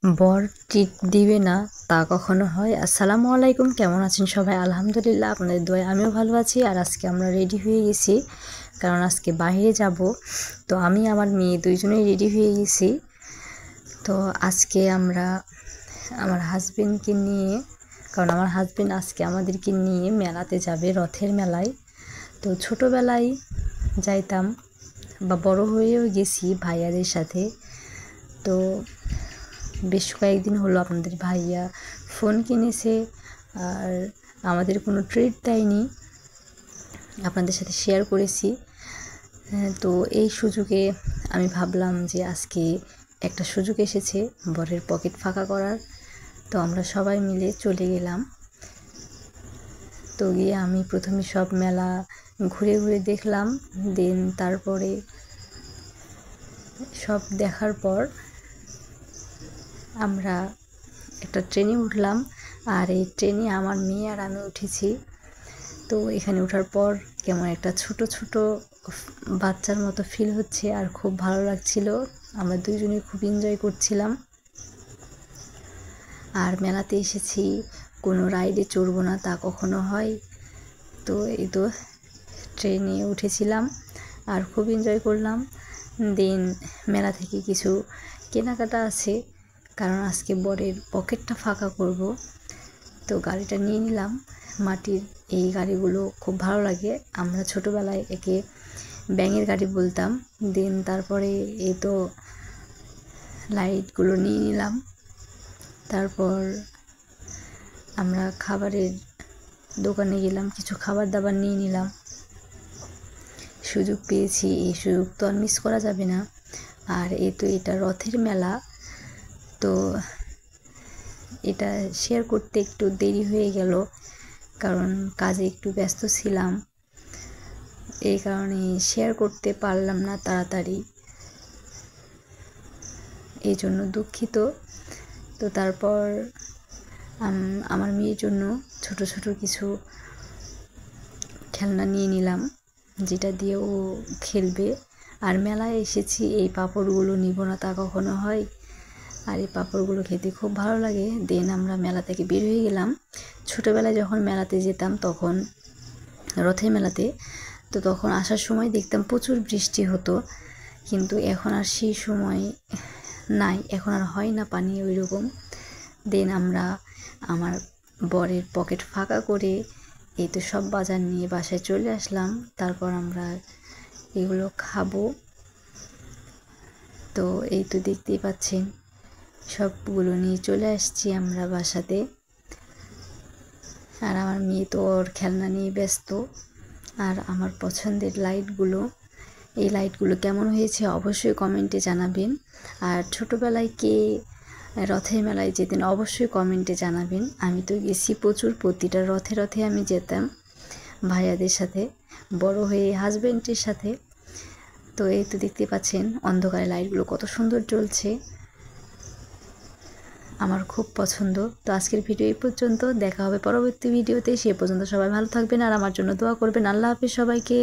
বর ট্রিট দিবে না তা কখনো হয়? আসসালামু আলাইকুম, কেমন আছেন সবাই? আলহামদুলিল্লাহ, আপনাদের দোয়ায় আমিও ভালো আছি। আর আজকে আমরা রেডি হয়ে গেছি, কারণ আজকে বাইরে যাব। তো আমি আমার মেয়ে দুইজনেই রেডি হয়ে গেছি। তো আজকে আমরা আমার হাজবেন্ডকে নিয়ে, কারণ আমার হাজবেন্ড আজকে আমাদেরকে নিয়ে মেলাতে যাবে, রথের মেলায়। তো ছোটোবেলায় যাইতাম বা বড় হয়েও গেছি ভাইয়াদের সাথে। তো বেশ কয়েকদিন হলো আপনাদের ভাইয়া ফোন কিনেছে, আর আমাদের কোনো ট্রিট দেয়নি, আপনাদের সাথে শেয়ার করেছি। তো এই সুযোগে আমি ভাবলাম যে আজকে একটা সুযোগ এসেছে বরের পকেট ফাঁকা করার। তো আমরা সবাই মিলে চলে গেলাম। তো গিয়ে আমি প্রথমে সব মেলা ঘুরে ঘুরে দেখলাম, দেন তারপরে সব দেখার পর আমরা একটা ট্রেনে উঠলাম। আর এই ট্রেনে আমার মেয়ে আর আমি উঠেছি। তো এখানে ওঠার পর কেমন একটা ছোট ছোট বাচ্চার মতো ফিল হচ্ছে, আর খুব ভালো লাগছিল। আমরা দুইজনে খুব এনজয় করছিলাম। আর মেলাতে এসেছি, কোনো রাইডে চড়বো না তা কখনো হয়? তো এই তো ট্রেনে উঠেছিলাম আর খুব এনজয় করলাম। দেন মেলা থেকে কিছু কেনাকাটা আছে, কারণ আজকে বরের পকেটটা ফাঁকা করব। তো গাড়িটা নিয়ে নিলাম, মাটির এই গাড়িগুলো খুব ভালো লাগে। আমরা ছোটোবেলায় একে ব্যাঙের গাড়ি বলতাম। দেন তারপরে এই তো লাইটগুলো নিয়ে নিলাম। তারপর আমরা খাবারের দোকানে গেলাম, কিছু খাবার দাবার নিয়ে নিলাম। সুযোগ পেয়েছি, এই সুযোগ তো আর মিস করা যাবে না। আর এই তো এটা রথের মেলা, তো এটা শেয়ার করতে একটু দেরি হয়ে গেল, কারণ কাজে একটু ব্যস্ত ছিলাম, এই কারণে শেয়ার করতে পারলাম না তাড়াতাড়ি, এই জন্য দুঃখিত। তো তারপর আমার মেয়ের জন্য ছোট ছোট কিছু খেলনা নিয়ে নিলাম, যেটা দিয়ে ও খেলবে। আর মেলায় এসেছি, এই পাঁপড়গুলো নিব না তা কখনো হয়? আর এই পাঁপড়গুলো খেতে খুব ভালো লাগে। দেন আমরা মেলা থেকে বের হয়ে গেলাম। ছোটোবেলায় যখন মেলাতে যেতাম, তখন রথের মেলাতে, তো তখন আসার সময় দেখতাম প্রচুর বৃষ্টি হতো, কিন্তু এখন আর সেই সময় নাই, এখন আর হয় না পানি ওই রকম। দেন আমরা আমার বরের পকেট ফাঁকা করে এই তো সব বাজার নিয়ে বাসায় চলে আসলাম। তারপর আমরা এগুলো খাবো। তো এই তো দেখতেই পাচ্ছেন, সবগুলো নিয়ে চলে আসছি আমরা বাসাতে। আর আমার মেয়ে তো ওর খেলনা নিয়ে ব্যস্ত। আর আমার পছন্দের লাইটগুলো, এই লাইটগুলো কেমন হয়েছে অবশ্যই কমেন্টে জানাবেন। আর ছোটোবেলায় কে রথের মেলায় যেতেন অবশ্যই কমেন্টে জানাবেন। আমি তো গেছি প্রচুর, প্রতিটা রথে রথে আমি যেতাম ভাইয়াদের সাথে, বড় হয়ে হাজব্যান্ডের সাথে। তো এই তো দেখতে পাচ্ছেন অন্ধকারে লাইটগুলো কত সুন্দর জ্বলছে, আমার খুব পছন্দ। তো আজকের ভিডিও এই পর্যন্ত, দেখা হবে পরবর্তী ভিডিওতে। সে পর্যন্ত সবাই ভালো থাকবেন আর আমার জন্য দোয়া করবেন। আল্লাহ হাফেজ সবাইকে।